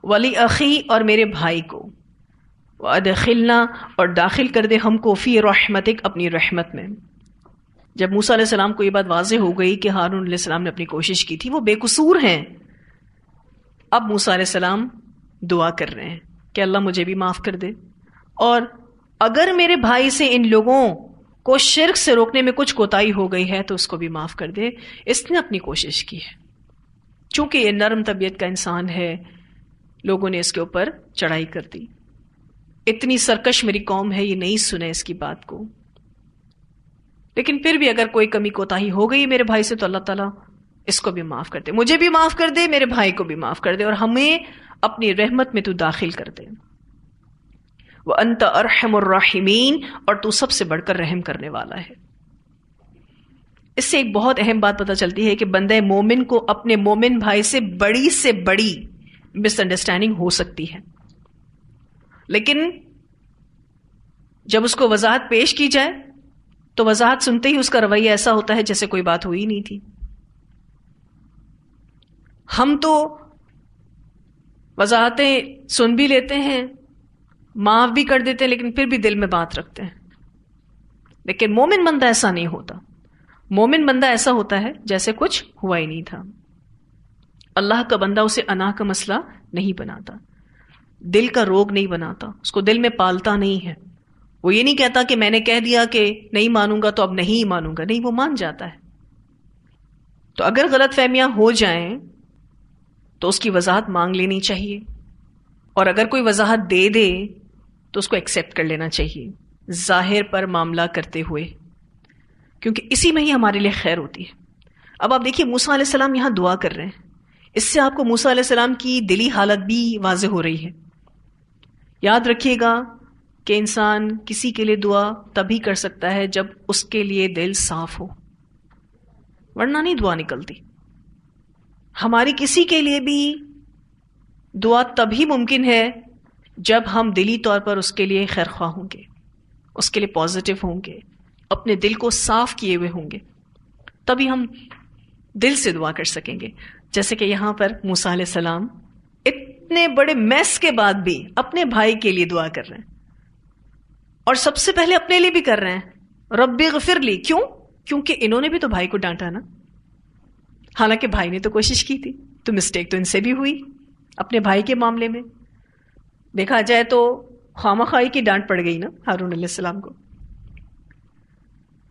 ولی اخی اور میرے بھائی کو، وادخلنا اور داخل کر دے ہم کو فی رحمتک اپنی رحمت میں. جب موسیٰ علیہ السلام کو یہ بات واضح ہو گئی کہ ہارون علیہ السلام نے اپنی کوشش کی تھی، وہ بے قصور ہیں، اب موسیٰ علیہ السلام دعا کر رہے ہیں کہ اللہ مجھے بھی معاف کر دے، اور اگر میرے بھائی سے ان لوگوں کو شرک سے روکنے میں کچھ کوتاہی ہو گئی ہے تو اس کو بھی معاف کر دے. اس نے اپنی کوشش کی ہے. چونکہ یہ نرم طبیعت کا انسان ہے، لوگوں نے اس کے اوپر چڑھائی کر دی. اتنی سرکش میری قوم ہے، یہ نہیں سنے اس کی بات کو. لیکن پھر بھی اگر کوئی کمی کوتاہی ہو گئی میرے بھائی سے تو اللہ تعالیٰ اس کو بھی معاف کر دے، مجھے بھی معاف کر دے، میرے بھائی کو بھی معاف کر دے، اور ہمیں اپنی رحمت میں تو داخل کر دے. وَأَنْتَ أَرْحَمُ الرَّاحِمِينَ، اور تو سب سے بڑھ کر رحم کرنے والا ہے. اس سے ایک بہت اہم بات پتہ چلتی ہے کہ بندہ مومن کو اپنے مومن بھائی سے بڑی مس انڈرسٹینڈنگ ہو سکتی ہے، لیکن جب اس کو وضاحت پیش کی جائے تو وضاحت سنتے ہی اس کا رویہ ایسا ہوتا ہے جیسے کوئی بات ہوئی نہیں تھی. ہم تو وضاحتیں سن بھی لیتے ہیں، معاف بھی کر دیتے ہیں، لیکن پھر بھی دل میں بات رکھتے ہیں. لیکن مومن بندہ ایسا نہیں ہوتا. مومن بندہ ایسا ہوتا ہے جیسے کچھ ہوا ہی نہیں تھا. اللہ کا بندہ اسے انا کا مسئلہ نہیں بناتا، دل کا روگ نہیں بناتا، اس کو دل میں پالتا نہیں ہے. وہ یہ نہیں کہتا کہ میں نے کہہ دیا کہ نہیں مانوں گا تو اب نہیں مانوں گا، نہیں، وہ مان جاتا ہے. تو اگر غلط فہمیاں ہو جائیں تو اس کی وضاحت مانگ لینی چاہیے، اور اگر کوئی وضاحت دے دے تو اس کو ایکسیپٹ کر لینا چاہیے ظاہر پر معاملہ کرتے ہوئے، کیونکہ اسی میں ہی ہمارے لیے خیر ہوتی ہے. اب آپ دیکھیے موسیٰ علیہ السلام یہاں دعا کر رہے ہیں، اس سے آپ کو موسیٰ علیہ السلام کی دلی حالت بھی واضح ہو رہی ہے. یاد رکھیے گا کہ انسان کسی کے لیے دعا تبھی کر سکتا ہے جب اس کے لیے دل صاف ہو، ورنہ نہیں دعا نکلتی. ہماری کسی کے لیے بھی دعا تبھی ممکن ہے جب ہم دلی طور پر اس کے لیے خیر خواہ ہوں گے، اس کے لیے پازیٹیو ہوں گے، اپنے دل کو صاف کیے ہوئے ہوں گے، تبھی ہم دل سے دعا کر سکیں گے. جیسے کہ یہاں پر موسیٰ علیہ السلام اتنے بڑے میس کے بعد بھی اپنے بھائی کے لیے دعا کر رہے ہیں، اور سب سے پہلے اپنے لیے بھی کر رہے ہیں، رب اغفر لی. کیوں؟ کیونکہ انہوں نے بھی تو بھائی کو ڈانٹا نا، حالانکہ بھائی نے تو کوشش کی تھی. تو مسٹیک تو ان سے بھی ہوئی اپنے بھائی کے معاملے میں. دیکھا جائے تو خواہ کی ڈانٹ پڑ گئی نا ہارون علیہ السلام کو.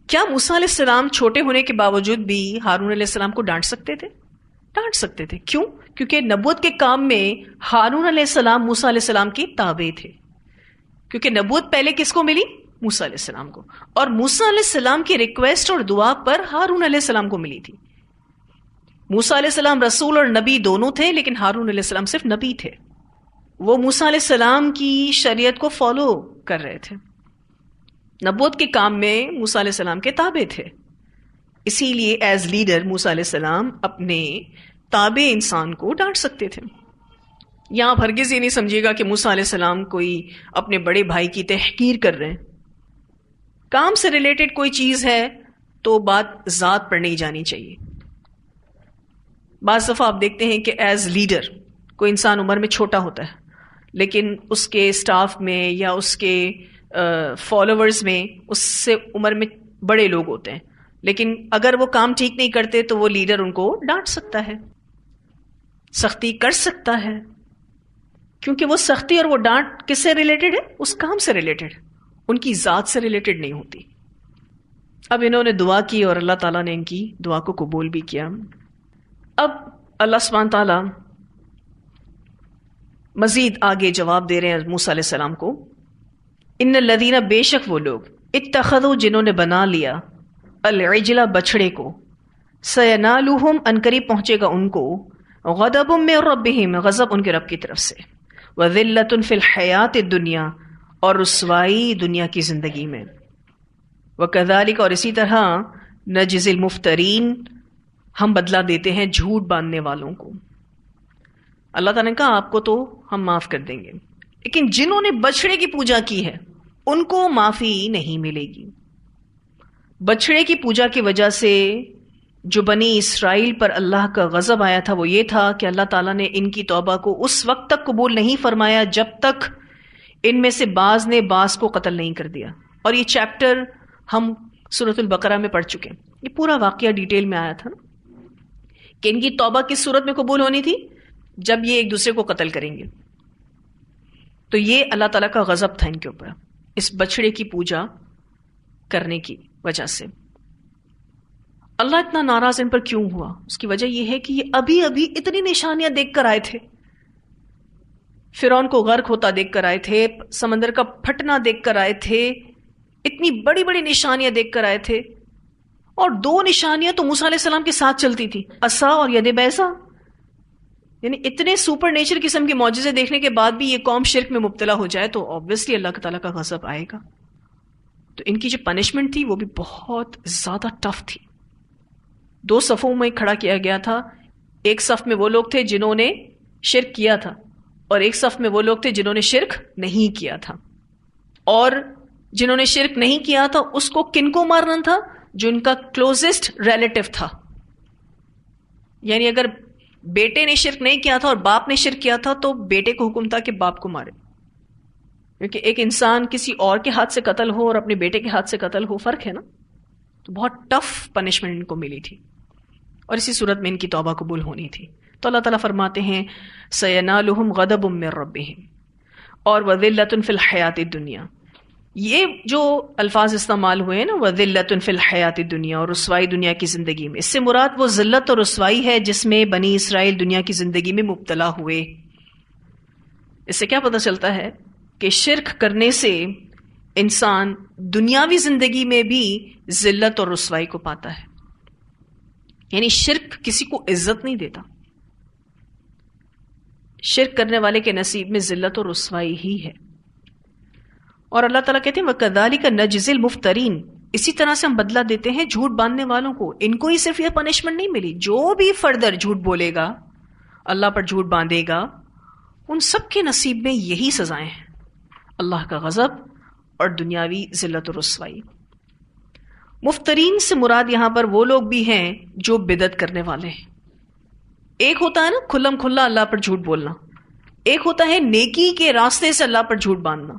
کیا موسیٰ علیہ السلام چھوٹے ہونے کے باوجود بھی ہارون علیہ السلام کو ڈانٹ سکتے تھے؟ ڈانٹ سکتے تھے. کیوں؟ کیونکہ نبوت کے کام میں ہارون علیہ السلام موسیٰ علیہ السلام کی تابع تھے. کیونکہ نبوت پہلے کس کو ملی؟ موسیٰ علیہ السلام کو، اور موسیٰ علیہ السلام کی ریکویسٹ اور دعا پر ہارون علیہ السلام کو ملی تھی. موسیٰ علیہ السلام رسول اور نبی دونوں تھے، لیکن ہارون علیہ السلام صرف نبی تھے. وہ موسیٰ علیہ السلام کی شریعت کو فالو کر رہے تھے، نبوت کے کام میں موسیٰ علیہ السلام کے تابع تھے. اسی لیے ایز لیڈر موسیٰ علیہ السلام اپنے تابع انسان کو ڈانٹ سکتے تھے. یہاں ہرگز یہ نہیں سمجھیے گا کہ موسیٰ علیہ السلام کوئی اپنے بڑے بھائی کی تحقیر کر رہے ہیں. کام سے ریلیٹڈ کوئی چیز ہے تو بات ذات پر نہیں جانی چاہیے. بعض دفعہ آپ دیکھتے ہیں کہ ایز لیڈر کوئی انسان عمر میں چھوٹا ہوتا ہے، لیکن اس کے سٹاف میں یا اس کے فالوورز میں اس سے عمر میں بڑے لوگ ہوتے ہیں، لیکن اگر وہ کام ٹھیک نہیں کرتے تو وہ لیڈر ان کو ڈانٹ سکتا ہے، سختی کر سکتا ہے، کیونکہ وہ سختی اور وہ ڈانٹ کس سے ریلیٹڈ ہے؟ اس کام سے ریلیٹڈ، ان کی ذات سے ریلیٹڈ نہیں ہوتی. اب انہوں نے دعا کی اور اللہ تعالیٰ نے ان کی دعا کو قبول بھی کیا. اب اللہ سبحانہ تعالیٰ مزید آگے جواب دے رہے ہیں موسیٰ علیہ السلام کو. ان الذین، بے شک وہ لوگ، اتخذوا، جنہوں نے بنا لیا، العجل، بچڑے کو، سینالہم، انقریب پہنچے گا ان کو، غضب من ربہم، غضب ان کے رب کی طرف سے، وذلۃ فی الحیات الدنیا، اور رسوائی دنیا کی زندگی میں، وکذالک، اور اسی طرح، نجزی المفترین، ہم بدلہ دیتے ہیں جھوٹ باندھنے والوں کو. اللہ تعالیٰ نے کہا آپ کو تو ہم معاف کر دیں گے، لیکن جنہوں نے بچڑے کی پوجا کی ہے ان کو معافی نہیں ملے گی. بچڑے کی پوجا کی وجہ سے جو بنی اسرائیل پر اللہ کا غضب آیا تھا وہ یہ تھا کہ اللہ تعالیٰ نے ان کی توبہ کو اس وقت تک قبول نہیں فرمایا جب تک ان میں سے بعض نے بعض کو قتل نہیں کر دیا. اور یہ چیپٹر ہم سورۃ البقرہ میں پڑھ چکے ہیں. یہ پورا واقعہ ڈیٹیل میں آیا تھا نا کہ ان کی توبہ کس صورت میں قبول ہونی تھی؟ جب یہ ایک دوسرے کو قتل کریں گے. تو یہ اللہ تعالیٰ کا غضب تھا ان کے اوپر اس بچڑے کی پوجا کرنے کی وجہ سے. اللہ اتنا ناراض ان پر کیوں ہوا؟ اس کی وجہ یہ ہے کہ یہ ابھی ابھی اتنی نشانیاں دیکھ کر آئے تھے، فرعون کو غرق ہوتا دیکھ کر آئے تھے، سمندر کا پھٹنا دیکھ کر آئے تھے، اتنی بڑی بڑی نشانیاں دیکھ کر آئے تھے، اور 2 نشانیاں تو موسیٰ علیہ السلام کے ساتھ چلتی تھی، عصا اور ید بیضا. یعنی اتنے سپر نیچر قسم کے معجزے دیکھنے کے بعد بھی یہ قوم شرک میں مبتلا ہو جائے تو آبویسلی اللہ تعالیٰ کا غضب آئے گا. تو ان کی جو پنشمنٹ تھی وہ بھی بہت زیادہ ٹف تھی. 2 صفوں میں کھڑا کیا گیا تھا. ایک صف میں وہ لوگ تھے جنہوں نے شرک کیا تھا، اور ایک صف میں وہ لوگ تھے جنہوں نے شرک نہیں کیا تھا. اور جنہوں نے شرک نہیں کیا تھا اس کو کن کو مارنا تھا؟ جو ان کا کلوزسٹ ریلیٹو تھا. یعنی اگر بیٹے نے شرک نہیں کیا تھا اور باپ نے شرک کیا تھا تو بیٹے کو حکم تھا کہ باپ کو مارے، کیونکہ ایک انسان کسی اور کے ہاتھ سے قتل ہو اور اپنے بیٹے کے ہاتھ سے قتل ہو، فرق ہے نا. تو بہت ٹف پنشمنٹ ان کو ملی تھی، اور اسی صورت میں ان کی توبہ قبول ہونی تھی. تو اللہ تعالیٰ فرماتے ہیں سَيَنَالُهُمْ غَضَبٌ مِّن رَّبِّهِمْ اور وَذِلَّةٌ فِي الْحَيَاةِ الدُّنْيَا. یہ جو الفاظ استعمال ہوئے ہیں نا، وَذِلَّةٌ فِي الْحَيَاةِ الدُّنْيَا، اور رسوائی دنیا کی زندگی میں، اس سے مراد وہ ذلت اور رسوائی ہے جس میں بنی اسرائیل دنیا کی زندگی میں مبتلا ہوئے. اس سے کیا پتہ چلتا ہے کہ شرک کرنے سے انسان دنیاوی زندگی میں بھی ذلت اور رسوائی کو پاتا ہے. یعنی شرک کسی کو عزت نہیں دیتا، شرک کرنے والے کے نصیب میں ذلت اور رسوائی ہی ہے. اور اللہ تعالیٰ کہتے ہیں وَكَذَلِكَ نَجْزِي الْمُفْتَرِينَ، اسی طرح سے ہم بدلہ دیتے ہیں جھوٹ باندھنے والوں کو. ان کو ہی صرف یہ پنشمنٹ نہیں ملی، جو بھی فردر جھوٹ بولے گا، اللہ پر جھوٹ باندھے گا، ان سب کے نصیب میں یہی سزائیں ہیں، اللہ کا غضب اور دنیاوی ذلت و رسوائی. مفترین سے مراد یہاں پر وہ لوگ بھی ہیں جو بدعت کرنے والے ہیں. ایک ہوتا ہے نا کھلم کھلا اللہ پر جھوٹ بولنا، ایک ہوتا ہے نیکی کے راستے سے اللہ پر جھوٹ باندھنا.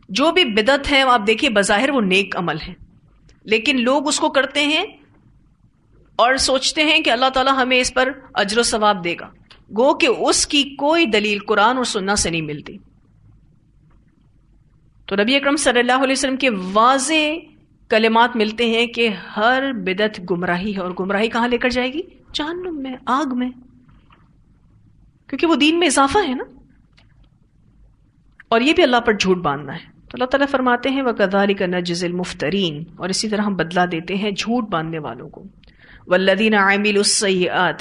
جو بھی بدعت ہے آپ دیکھیے بظاہر وہ نیک عمل ہے، لیکن لوگ اس کو کرتے ہیں اور سوچتے ہیں کہ اللہ تعالیٰ ہمیں اس پر اجر و ثواب دے گا، گو کہ اس کی کوئی دلیل قرآن اور سنت سے نہیں ملتی. تو نبی اکرم صلی اللہ علیہ وسلم کے واضح کلمات ملتے ہیں کہ ہر بدعت گمراہی ہے، اور گمراہی کہاں لے کر جائے گی؟ جہنم میں، آگ میں، کیونکہ وہ دین میں اضافہ ہے نا. اور یہ بھی اللہ پر جھوٹ باندھنا ہے. تو اللہ تعالیٰ فرماتے ہیں وَكَذَلِكَ نَجْزِي الْمُفْتَرِينَ، اور اسی طرح ہم بدلہ دیتے ہیں جھوٹ باندھنے والوں کو. وَالَّذِينَ عَمِلُوا السَّيِّئَاتِ،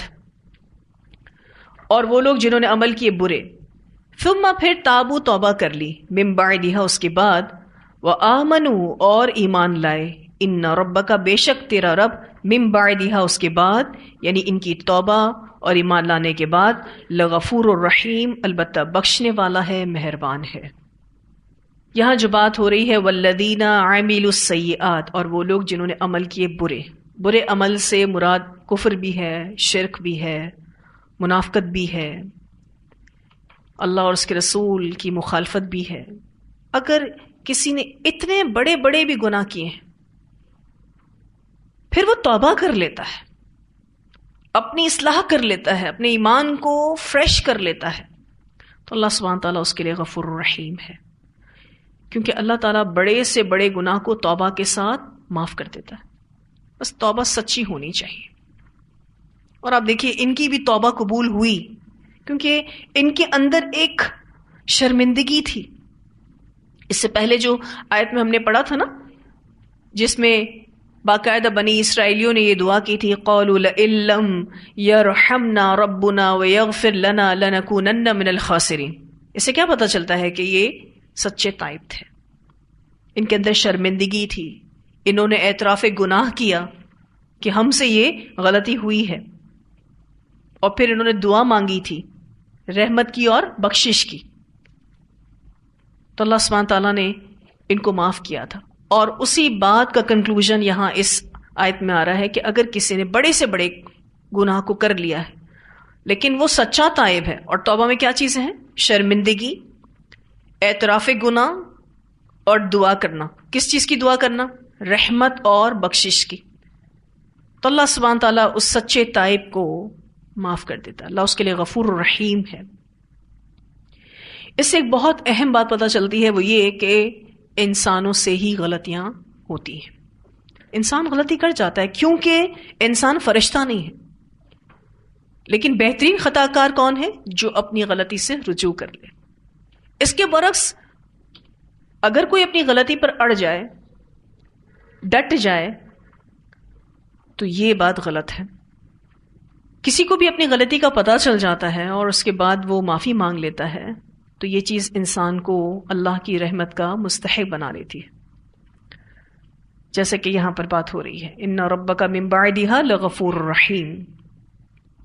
اور وہ لوگ جنہوں نے عمل کیے برے، ثم پھر تابو توبہ کر لی، من بعدها اس کے بعد، وآمنوا اور ایمان لائے، ان ربک بے شک تیرا رب، من بعدها اس کے بعد، یعنی ان کی توبہ اور ایمان لانے کے بعد، لغفور الرحیم البتہ بخشنے والا ہے، مہربان ہے. یہاں جو بات ہو رہی ہے والذین عملوا السیئات، اور وہ لوگ جنہوں نے عمل کیے برے. برے عمل سے مراد کفر بھی ہے، شرک بھی ہے، منافقت بھی ہے، اللہ اور اس کے رسول کی مخالفت بھی ہے. اگر کسی نے اتنے بڑے بڑے بھی گناہ کیے ہیں پھر وہ توبہ کر لیتا ہے، اپنی اصلاح کر لیتا ہے، اپنے ایمان کو فریش کر لیتا ہے، تو اللہ سبحانہ تعالیٰ اس کے لیے غفور الرحیم ہے. کیونکہ اللہ تعالیٰ بڑے سے بڑے گناہ کو توبہ کے ساتھ معاف کر دیتا ہے. بس توبہ سچی ہونی چاہیے. اور آپ دیکھیے ان کی بھی توبہ قبول ہوئی، کیونکہ ان کے اندر ایک شرمندگی تھی. اس سے پہلے جو آیت میں ہم نے پڑھا تھا نا، جس میں باقاعدہ بنی اسرائیلیوں نے یہ دعا کی تھی، قالوا لئن لم یرحمنا ربنا ویغفر لنا لنکونن من الخاسرین. اس سے کیا پتہ چلتا ہے کہ یہ سچے تائب تھے، ان کے اندر شرمندگی تھی، انہوں نے اعتراف گناہ کیا کہ ہم سے یہ غلطی ہوئی ہے، اور پھر انہوں نے دعا مانگی تھی رحمت کی اور بخشش کی، تو اللہ سبحانہ تعالیٰ نے ان کو معاف کیا تھا. اور اسی بات کا کنکلوژن یہاں اس آیت میں آ رہا ہے کہ اگر کسی نے بڑے سے بڑے گناہ کو کر لیا ہے لیکن وہ سچا تائب ہے، اور توبہ میں کیا چیزیں ہیں؟ شرمندگی، اعتراف گناہ اور دعا کرنا. کس چیز کی دعا کرنا؟ رحمت اور بخشش کی. تو اللہ سبحانہ تعالیٰ اس سچے تائب کو معاف کر دیتا ہے. اللہ اس کے لیے غفور الرحیم ہے. اس سے ایک بہت اہم بات پتہ چلتی ہے، وہ یہ کہ انسانوں سے ہی غلطیاں ہوتی ہیں. انسان غلطی کر جاتا ہے کیونکہ انسان فرشتہ نہیں ہے. لیکن بہترین خطا کار کون ہے؟ جو اپنی غلطی سے رجوع کر لے. اس کے برعکس اگر کوئی اپنی غلطی پر اڑ جائے، ڈٹ جائے، تو یہ بات غلط ہے. کسی کو بھی اپنی غلطی کا پتہ چل جاتا ہے اور اس کے بعد وہ معافی مانگ لیتا ہے تو یہ چیز انسان کو اللہ کی رحمت کا مستحق بنا لیتی ہے، جیسے کہ یہاں پر بات ہو رہی ہے ان ربک من بعدها لغفور رحیم.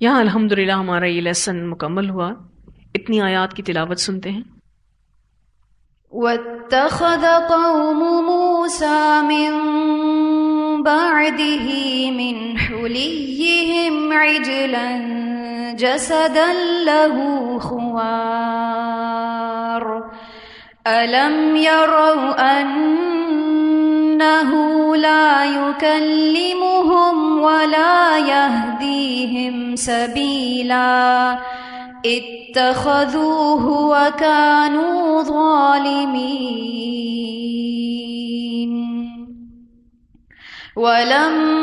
یہاں الحمدللہ ہمارا یہ لیسن مکمل ہوا. اتنی آیات کی تلاوت سنتے ہیں. واتخذ قوم موسى من بعده من حليهم عجلا جسدا له خوار ألم يروا أنه لا يكلمهم ولا يهديهم سبيلا اتخذوه وكانوا ظالمين.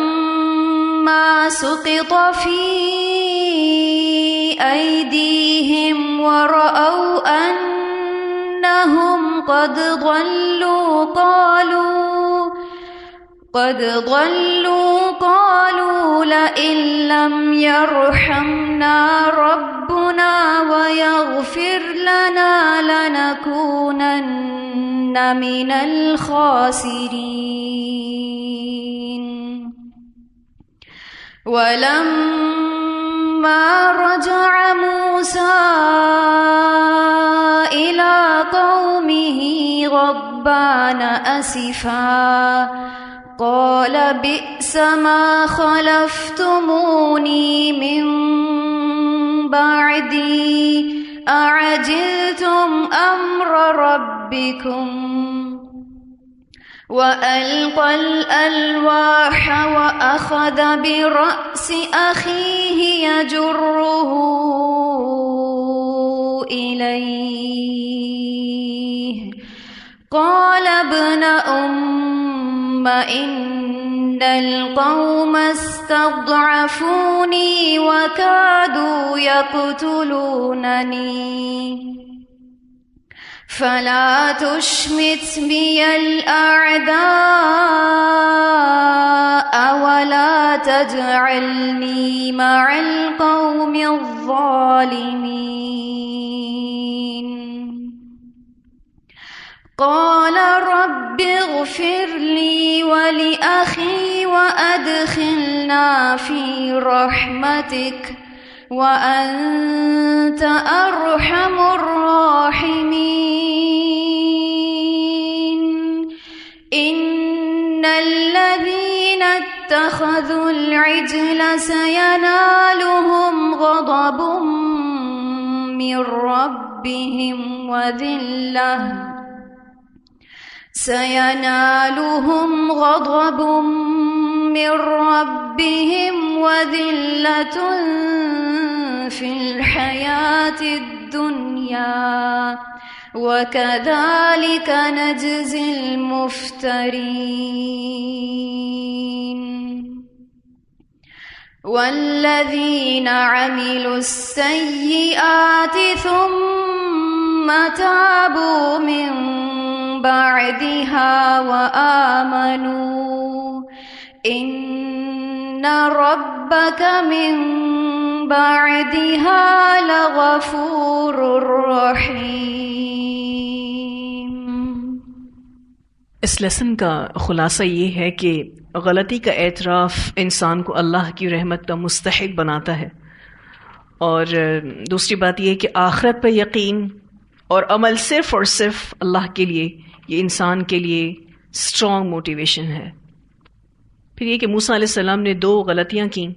ولما سقط في أيديهم ورأوا أنهم قد ضلوا قالوا لئن لم يرحمنا ربنا ويغفر لنا لنكونن من الخاسرين. ولما رجع موسى إلى قومه غضبان أسفا قال بئس ما خلفتموني من بعدي أعجلتم أمر ربكم وألقى الألواح وأخذ برأس أخيه يجره إليه قال ابن إن القوم استضعفوني وكادوا يقتلونني فلا تشمت بي الأعداء ولا تجعلني مع القوم الظالمين. قال رب اغفر لي ولأخي وأدخلنا في رحمتك وأنت أرحم الراحمين. إن الذين اتخذوا العجل سينالهم غضب من ربهم وذلة في الحياة الدنيا وكذلك نجزي المفترين. والذين عملوا السيئات ثم تابوا من بعدها وآمنوا إن ربك من بعدها لغفور رحيم. اس لیسن کا خلاصہ یہ ہے کہ غلطی کا اعتراف انسان کو اللہ کی رحمت کا مستحق بناتا ہے، اور دوسری بات یہ کہ آخرت پر یقین اور عمل صرف اور صرف اللہ کے لیے، یہ انسان کے لیے اسٹرانگ موٹیویشن ہے. پھر یہ کہ موسیٰ علیہ السلام نے 2 غلطیاں کیں،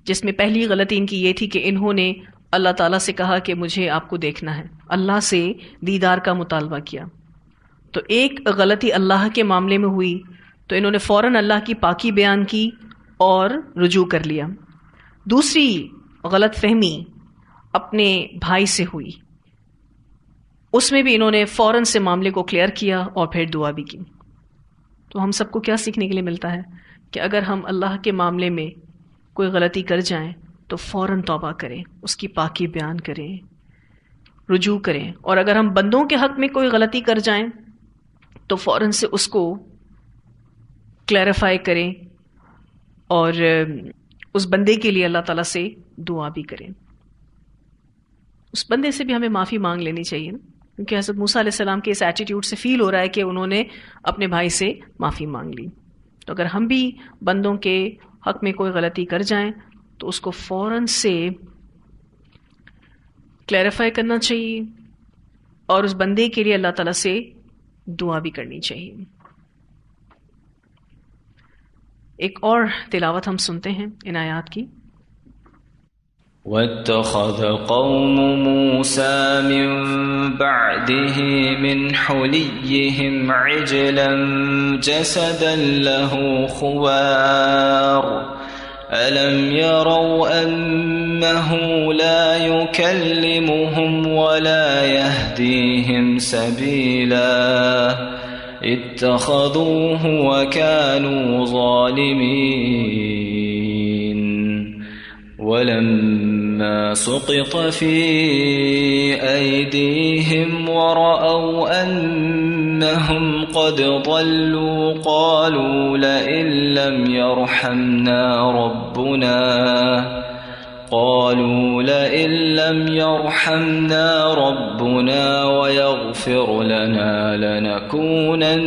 جس میں پہلی غلطی ان کی یہ تھی کہ انہوں نے اللہ تعالیٰ سے کہا کہ مجھے آپ کو دیکھنا ہے، اللہ سے دیدار کا مطالبہ کیا. تو ایک غلطی اللہ کے معاملے میں ہوئی تو انہوں نے فوراً اللہ کی پاکی بیان کی اور رجوع کر لیا. دوسری غلط فہمی اپنے بھائی سے ہوئی، اس میں بھی انہوں نے فوراً سے معاملے کو کلیئر کیا اور پھر دعا بھی کی. تو ہم سب کو کیا سیکھنے کے لیے ملتا ہے کہ اگر ہم اللہ کے معاملے میں کوئی غلطی کر جائیں تو فوراً توبہ کریں، اس کی پاکی بیان کریں، رجوع کریں، اور اگر ہم بندوں کے حق میں کوئی غلطی کر جائیں تو فوراً سے اس کو کلیریفائی کریں اور اس بندے کے لیے اللہ تعالیٰ سے دعا بھی کریں. اس بندے سے بھی ہمیں معافی مانگ لینی چاہیے نا، کیونکہ حضرت موسیٰ علیہ السلام کے اس ایٹیٹیوڈ سے فیل ہو رہا ہے کہ انہوں نے اپنے بھائی سے معافی مانگ لی. تو اگر ہم بھی بندوں کے حق میں کوئی غلطی کر جائیں تو اس کو فوراً سے کلیریفائی کرنا چاہیے اور اس بندے کے لیے اللہ تعالیٰ سے دعا بھی کرنی چاہیے. ایک اور تلاوت ہم سنتے ہیں ان آیات کی. واتخذ قوم موسى من بعده من حليهم عجلا جسدا له خوار ألم يروا أنه لا يكلمهم ولا يهديهم سبيلا اتخذوه وكانوا ظالمين ولما سقط في أيديهم ورأوا أنهم قد ضلوا قالوا لئن لم يرحمنا ربنا ويغفر لنا لنكونن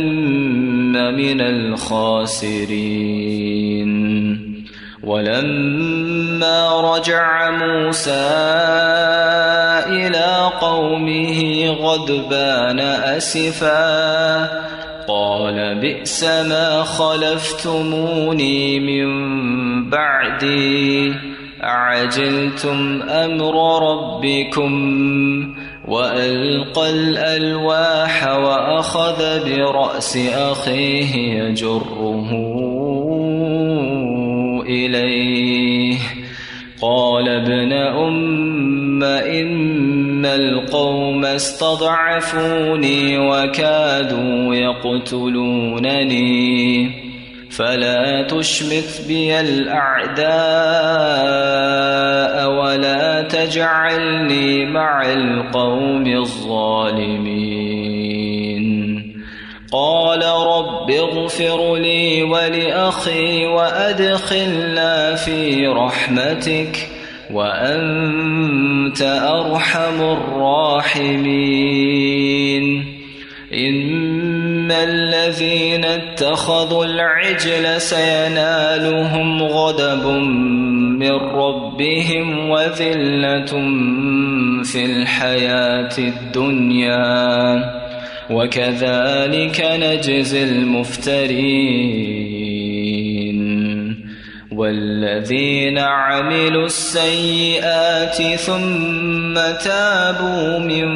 من الخاسرين. ولما رجع موسى إلى قومه غضبان أسفا قال بئس ما خلفتموني من بعدي أعجلتم أمر ربكم وألقى الألواح وأخذ برأس أخيه يجره إليه قال ابن أم إن القوم استضعفوني وكادوا يقتلونني فلا تشمت بي الأعداء ولا تجعلني مع القوم الظالمين. قال رب اغفر لي ولأخي وأدخلنا في رحمتك وأنت أرحم الراحمين. إن الذين اتخذوا العجل سينالهم غضب من ربهم وذلة في الحياة الدنيا وكذلك نجزي المفترين. والذين عملوا السيئات ثم تابوا من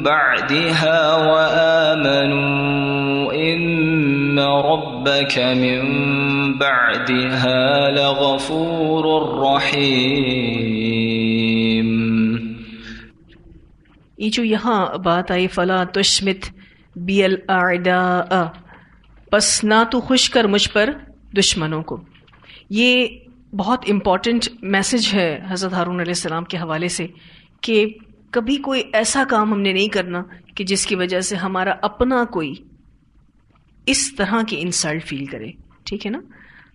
بعدها وآمنوا إن ربك من بعدها لغفور رحيم. یہ جو یہاں بات آئی فلا تشمت بی الاعداء، پس نہ تو خوش کر مجھ پر دشمنوں کو، یہ بہت امپورٹنٹ میسج ہے حضرت ہارون علیہ السلام کے حوالے سے کہ کبھی کوئی ایسا کام ہم نے نہیں کرنا کہ جس کی وجہ سے ہمارا اپنا کوئی اس طرح کی انسلٹ فیل کرے. ٹھیک ہے نا؟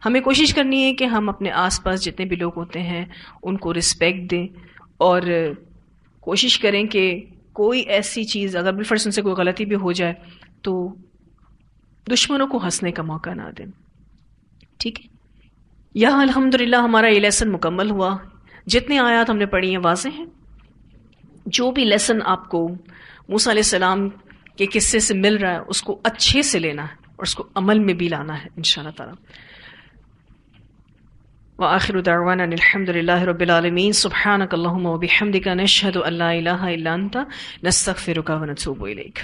ہمیں کوشش کرنی ہے کہ ہم اپنے آس پاس جتنے بھی لوگ ہوتے ہیں ان کو رسپیکٹ دیں اور کوشش کریں کہ کوئی ایسی چیز اگر بالفرض ان سے کوئی غلطی بھی ہو جائے تو دشمنوں کو ہنسنے کا موقع نہ دیں. ٹھیک ہے، یہاں الحمدللہ ہمارا یہ لیسن مکمل ہوا. جتنے آیات ہم نے پڑھی ہیں واضح ہیں. جو بھی لیسن آپ کو موسیٰ علیہ السلام کے قصے سے مل رہا ہے اس کو اچھے سے لینا ہے اور اس کو عمل میں بھی لانا ہے انشاءاللہ تعالی. وآخر دعوانا الحمد للہ رب العالمین. سبحانک اللہم وبحمدک نشہد ان لا الہ الا انت نستغفرک ونتوب الیک.